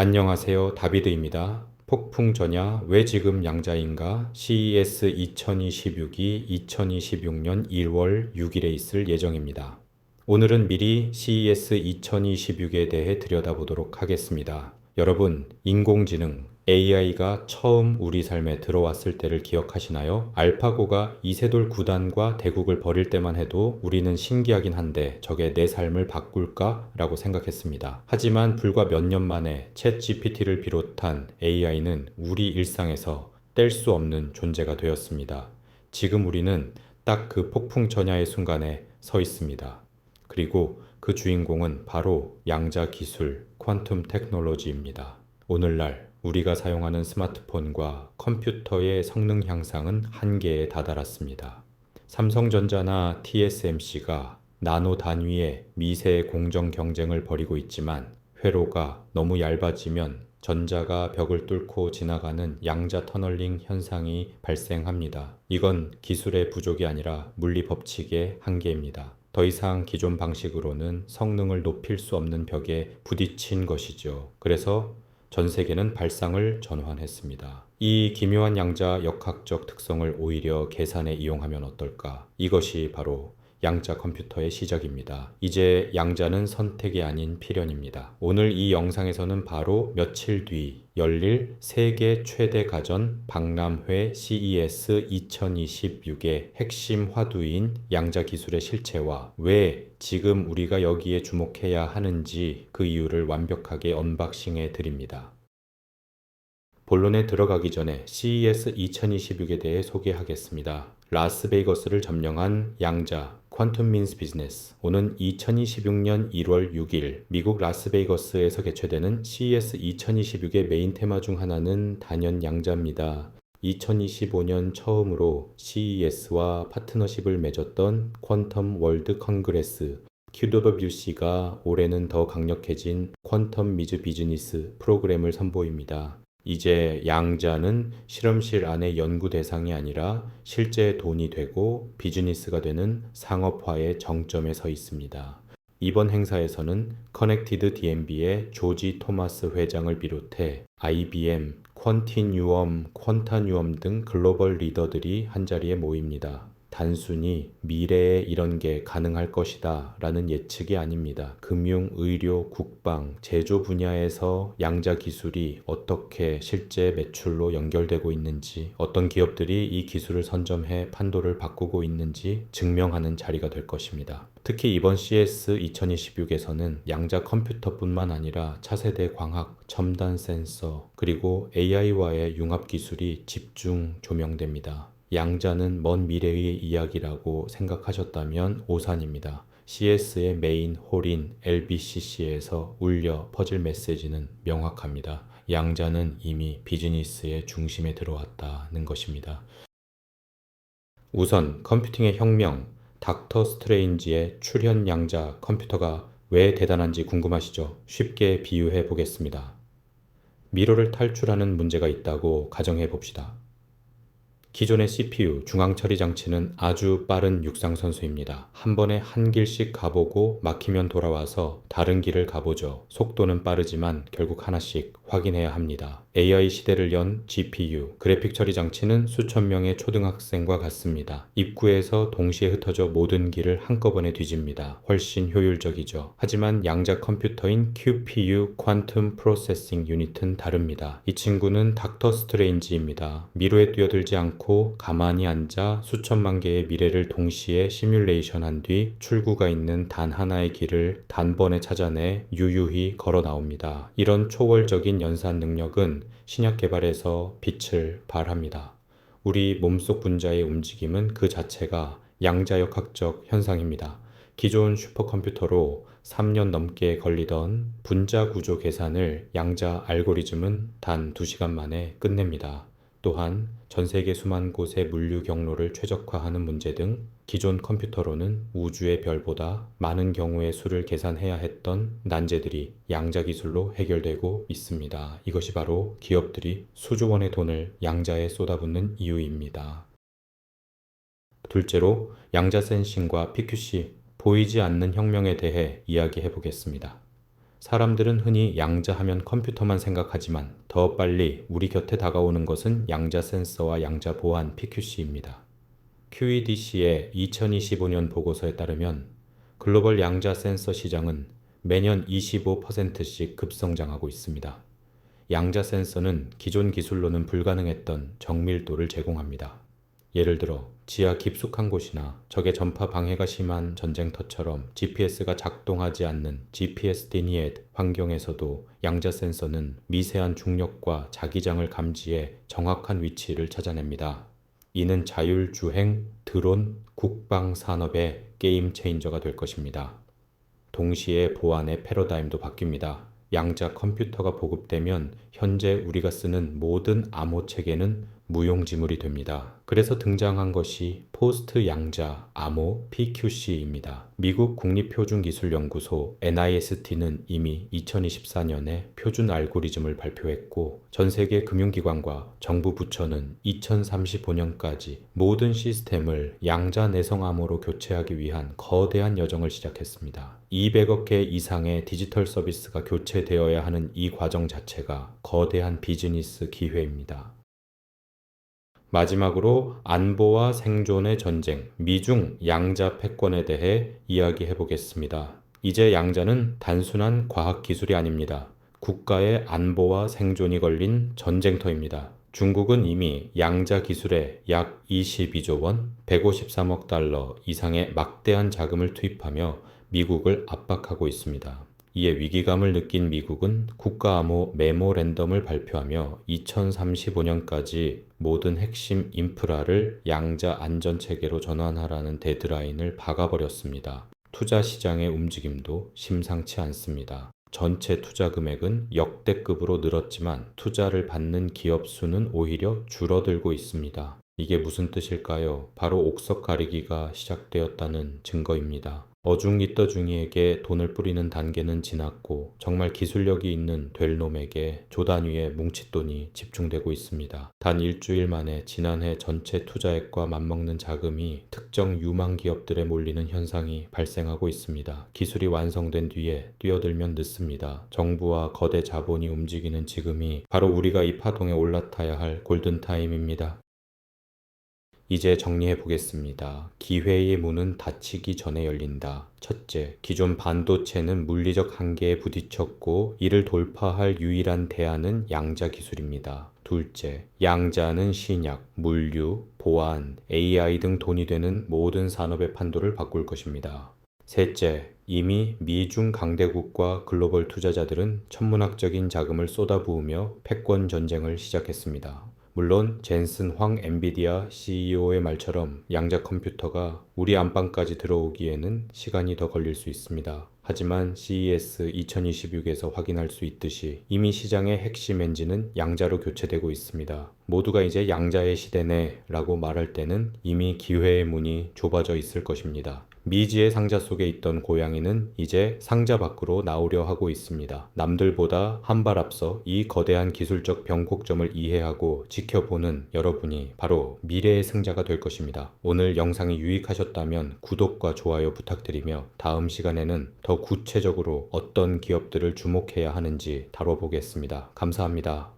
안녕하세요. 다비드입니다. 폭풍 전야 왜 지금 양자인가? CES 2026이 2026년 1월 6일에 있을 예정입니다. 오늘은 미리 CES 2026에 대해 들여다보도록 하겠습니다. 여러분, 인공지능 AI가 처음 우리 삶에 들어왔을 때를 기억하시나요? 알파고가 이세돌 구단과 대국을 벌일 때만 해도 우리는 신기하긴 한데 저게 내 삶을 바꿀까? 라고 생각했습니다. 하지만 불과 몇 년 만에 챗 GPT를 비롯한 AI는 우리 일상에서 뗄 수 없는 존재가 되었습니다. 지금 우리는 딱 그 폭풍 전야의 순간에 서 있습니다. 그리고 그 주인공은 바로 양자 기술, 퀀텀 테크놀로지입니다. 오늘날 우리가 사용하는 스마트폰과 컴퓨터의 성능 향상은 한계에 다다랐습니다. 삼성전자나 TSMC가 나노 단위의 미세 공정 경쟁을 벌이고 있지만 회로가 너무 얇아지면 전자가 벽을 뚫고 지나가는 양자 터널링 현상이 발생합니다. 이건 기술의 부족이 아니라 물리 법칙의 한계입니다. 더 이상 기존 방식으로는 성능을 높일 수 없는 벽에 부딪힌 것이죠. 그래서 전 세계는 발상을 전환했습니다. 이 기묘한 양자 역학적 특성을 오히려 계산에 이용하면 어떨까? 이것이 바로 양자 컴퓨터의 시작입니다. 이제 양자는 선택이 아닌 필연입니다. 오늘 이 영상에서는 바로 며칠 뒤 열릴 세계 최대 가전 박람회 CES 2026의 핵심 화두인 양자 기술의 실체와 왜 지금 우리가 여기에 주목해야 하는지 그 이유를 완벽하게 언박싱해 드립니다. 본론에 들어가기 전에 CES 2026에 대해 소개하겠습니다. 라스베이거스를 점령한 양자 퀀텀 민스 비즈니스. 오는 2026년 1월 6일 미국 라스베이거스에서 개최되는 CES 2026의 메인 테마 중 하나는 단연 양자입니다. 2025년 처음으로 CES와 파트너십을 맺었던 퀀텀 월드 컨그레스 QWC가 올해는 더 강력해진 퀀텀 미즈 비즈니스 프로그램을 선보입니다. 이제 양자는 실험실 안의 연구 대상이 아니라 실제 돈이 되고 비즈니스가 되는 상업화의 정점에 서 있습니다. 이번 행사에서는 커넥티드 DNB의 조지 토마스 회장을 비롯해 IBM, 퀀티뉴엄, 퀀타뉴엄 등 글로벌 리더들이 한자리에 모입니다. 단순히 미래에 이런 게 가능할 것이다 라는 예측이 아닙니다. 금융, 의료, 국방, 제조 분야에서 양자 기술이 어떻게 실제 매출로 연결되고 있는지, 어떤 기업들이 이 기술을 선점해 판도를 바꾸고 있는지 증명하는 자리가 될 것입니다. 특히 이번 CES 2026에서는 양자 컴퓨터뿐만 아니라 차세대 광학, 첨단 센서, 그리고 AI와의 융합 기술이 집중 조명됩니다. 양자는 먼 미래의 이야기라고 생각하셨다면 오산입니다. CES의 메인 홀인 LBCC에서 울려 퍼질 메시지는 명확합니다. 양자는 이미 비즈니스의 중심에 들어왔다는 것입니다. 우선 컴퓨팅의 혁명, 닥터 스트레인지의 출현 양자 컴퓨터가 왜 대단한지 궁금하시죠? 쉽게 비유해 보겠습니다. 미로를 탈출하는 문제가 있다고 가정해 봅시다. 기존의 CPU, 중앙처리 장치는 아주 빠른 육상선수입니다. 한 번에 한 길씩 가보고 막히면 돌아와서 다른 길을 가보죠. 속도는 빠르지만 결국 하나씩 확인해야 합니다. AI 시대를 연 GPU, 그래픽 처리 장치는 수천 명의 초등학생과 같습니다. 입구에서 동시에 흩어져 모든 길을 한꺼번에 뒤집니다. 훨씬 효율적이죠. 하지만 양자 컴퓨터인 QPU, 퀀텀 프로세싱 유닛은 다릅니다. 이 친구는 닥터 스트레인지입니다. 미로에 뛰어들지 않고 가만히 앉아 수천만 개의 미래를 동시에 시뮬레이션한 뒤 출구가 있는 단 하나의 길을 단번에 찾아내 유유히 걸어 나옵니다. 이런 초월적인 연산 능력은 신약 개발에서 빛을 발합니다. 우리 몸속 분자의 움직임은 그 자체가 양자역학적 현상입니다. 기존 슈퍼컴퓨터로 3년 넘게 걸리던 분자 구조 계산을 양자 알고리즘은 단 2시간 만에 끝냅니다. 또한 전 세계 수만 곳의 물류 경로를 최적화하는 문제 등 기존 컴퓨터로는 우주의 별보다 많은 경우의 수를 계산해야 했던 난제들이 양자 기술로 해결되고 있습니다. 이것이 바로 기업들이 수조 원의 돈을 양자에 쏟아붓는 이유입니다. 둘째로 양자 센싱과 PQC, 보이지 않는 혁명에 대해 이야기해 보겠습니다. 사람들은 흔히 양자 하면 컴퓨터만 생각하지만 더 빨리 우리 곁에 다가오는 것은 양자 센서와 양자 보안 PQC입니다. QEDC의 2025년 보고서에 따르면 글로벌 양자 센서 시장은 매년 25%씩 급성장하고 있습니다. 양자 센서는 기존 기술로는 불가능했던 정밀도를 제공합니다. 예를 들어 지하 깊숙한 곳이나 적의 전파 방해가 심한 전쟁터처럼 GPS가 작동하지 않는 GPS denied 환경에서도 양자 센서는 미세한 중력과 자기장을 감지해 정확한 위치를 찾아냅니다. 이는 자율주행, 드론, 국방 산업의 게임 체인저가 될 것입니다. 동시에 보안의 패러다임도 바뀝니다. 양자 컴퓨터가 보급되면 현재 우리가 쓰는 모든 암호 체계는 무용지물이 됩니다. 그래서 등장한 것이 포스트 양자 암호 PQC입니다. 미국 국립표준기술연구소 NIST는 이미 2024년에 표준 알고리즘을 발표했고 전 세계 금융기관과 정부 부처는 2035년까지 모든 시스템을 양자 내성 암호로 교체하기 위한 거대한 여정을 시작했습니다. 200억 개 이상의 디지털 서비스가 교체되어야 하는 이 과정 자체가 거대한 비즈니스 기회입니다. 마지막으로 안보와 생존의 전쟁, 미중 양자 패권에 대해 이야기해 보겠습니다. 이제 양자는 단순한 과학기술이 아닙니다. 국가의 안보와 생존이 걸린 전쟁터입니다. 중국은 이미 양자 기술에 약 22조 원, 153억 달러 이상의 막대한 자금을 투입하며 미국을 압박하고 있습니다. 이에 위기감을 느낀 미국은 국가암호 메모랜덤을 발표하며 2035년까지 모든 핵심 인프라를 양자 안전체계로 전환하라는 데드라인을 박아버렸습니다. 투자 시장의 움직임도 심상치 않습니다. 전체 투자 금액은 역대급으로 늘었지만 투자를 받는 기업 수는 오히려 줄어들고 있습니다. 이게 무슨 뜻일까요? 바로 옥석 가리기가 시작되었다는 증거입니다. 어중이떠중이에게 돈을 뿌리는 단계는 지났고 정말 기술력이 있는 될 놈에게 조 단위의 뭉칫돈이 집중되고 있습니다. 단 일주일 만에 지난해 전체 투자액과 맞먹는 자금이 특정 유망 기업들에 몰리는 현상이 발생하고 있습니다. 기술이 완성된 뒤에 뛰어들면 늦습니다. 정부와 거대 자본이 움직이는 지금이 바로 우리가 이 파동에 올라타야 할 골든타임입니다. 이제 정리해 보겠습니다. 기회의 문은 닫히기 전에 열린다. 첫째, 기존 반도체는 물리적 한계에 부딪혔고 이를 돌파할 유일한 대안은 양자 기술입니다. 둘째, 양자는 신약, 물류, 보안, AI 등 돈이 되는 모든 산업의 판도를 바꿀 것입니다. 셋째, 이미 미중 강대국과 글로벌 투자자들은 천문학적인 자금을 쏟아부으며 패권 전쟁을 시작했습니다. 물론 젠슨 황 엔비디아 CEO의 말처럼 양자 컴퓨터가 우리 안방까지 들어오기에는 시간이 더 걸릴 수 있습니다. 하지만 CES 2026에서 확인할 수 있듯이 이미 시장의 핵심 엔진은 양자로 교체되고 있습니다. 모두가 이제 양자의 시대네 라고 말할 때는 이미 기회의 문이 좁아져 있을 것입니다. 미지의 상자 속에 있던 고양이는 이제 상자 밖으로 나오려 하고 있습니다. 남들보다 한 발 앞서 이 거대한 기술적 변곡점을 이해하고 지켜보는 여러분이 바로 미래의 승자가 될 것입니다. 오늘 영상이 유익하셨다면 구독과 좋아요 부탁드리며 다음 시간에는 더 구체적으로 어떤 기업들을 주목해야 하는지 다뤄보겠습니다. 감사합니다.